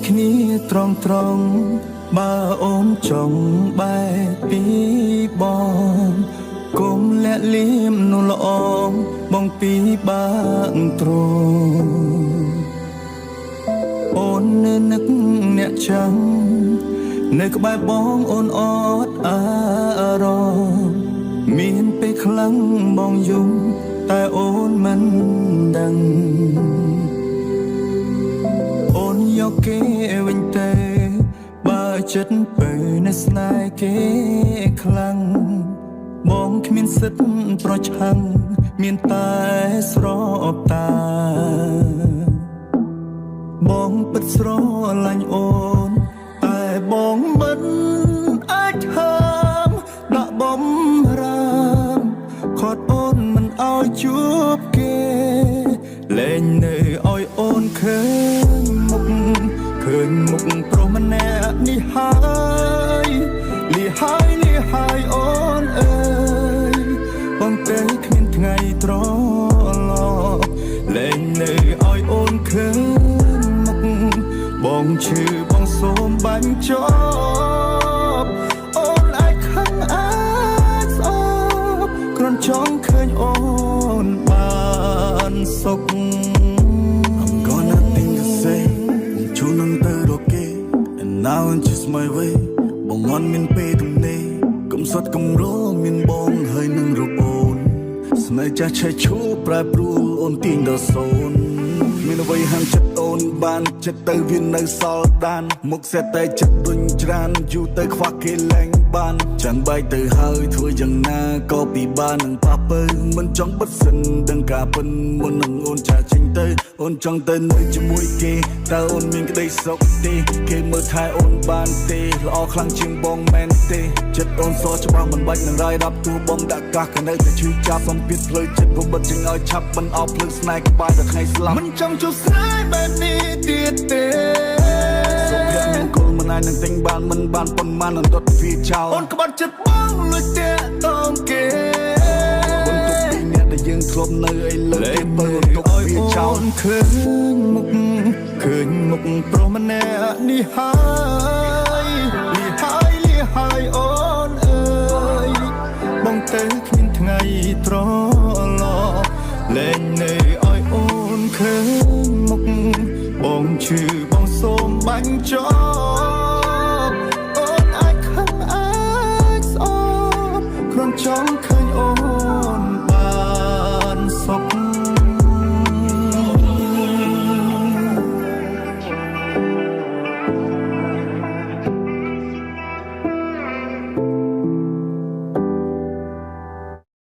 គ្នាត្រង់បើអូនចង់បែកពីបងគុំលាក់លៀមនោះល្អបងពីបាក់ទ្រង់អូននឹកអ្នកចាំនៅក្បែរបងអូនអត់អារម្មណ៍មានពេលខ្លាំងបងយំតែអូនមិនដឹងអូនយកគេវិញទេបើចិត្តបើនៅស្នេហ៍គេខ្លាំងបងគ្មានសិទ្ធិប្រឆាំងមានតែស្របតាបងពិតស្រឡាញ់អូនតែបងមិនអាចហាមដាក់បំរាមខត់អូនមិនឲ្យជួបគេលែងនៅឲ្យអូនឃើញមុខប្រុសម្នាក់នេះហើយលីហើយអូនអើយបងទៅគ្មានថ្ងៃត្រឡប់លែងនៅឲ្យអូនឃើញមុខបងឈឺបងសូមបាញ់ចប់អូនអាចខឹងអាចស្អប់គ្រាន់ចង់ឃើញអូនបានសុខ Got nothing to say ជួននឹងទៅរកគេ And now I'm just my way បងអត់មានពេលទំនេរកំសត់កំរមានបងហើយនឹងរកអូនស្នេហ៍ចាស់ឆេះឈូប្រែប្រួលអូនទាញដល់សូនមានអ្វីហាមចិត្តអូនបានចិត្តទៅវានៅសល់ដានមុខសេះតែចិត្តរុញច្រានយូរទៅខ្វះគេលែងបានចាំងបែកទៅហើយធ្វើយ៉ាងណាក៏ពិបាកនឹងប៉ះពើមិនចង់បិទសិនដឹងការពិនមុននឹងអូនចាចេញទៅអូនចង់ទៅនៅជាមួយគេតើអូនមានក្តីសុខទេគេមើលថែអូនបានទេល្អខ្លាំងជាងបងមែនទេចិត្តអូនសច្បាស់មិនបាច់នឹងរាយរាប់ទូបងដាក់កាសក៏នៅតែឈឺចាប់សំពីផ្លូវចិត្តបំបិតជាងឲ្យឆាប់មិនអោបភ្លើងស្នេហ៍ក្បែរតែថ្ងៃស្លាប់មិនចង់ជួបស្នេហ៍បែបនេះទៀតទេសុភមង្គលមិនអាចនឹងទិញបានមិនបានប៉ុន្មាននឹងដុតវាចោលអូនក្បត់ចិត្តបងលួចតែតងគេបន្ទុកពីអ្នកដែលយើងធ្លាប់នៅអីលើគេបើបន្ទុកវាចោលឃើញមុខប្រុសម្នាក់នេះហើយលីហើយអូនអើយបងទៅគ្មានថ្ងៃត្រឡប់លែងនៅឲ្យអូនឃើញមុខបងឈឺបងសូមបាញ់ចប់អូនអាចខឹងអាចស្អប់គ្រាន់ចង់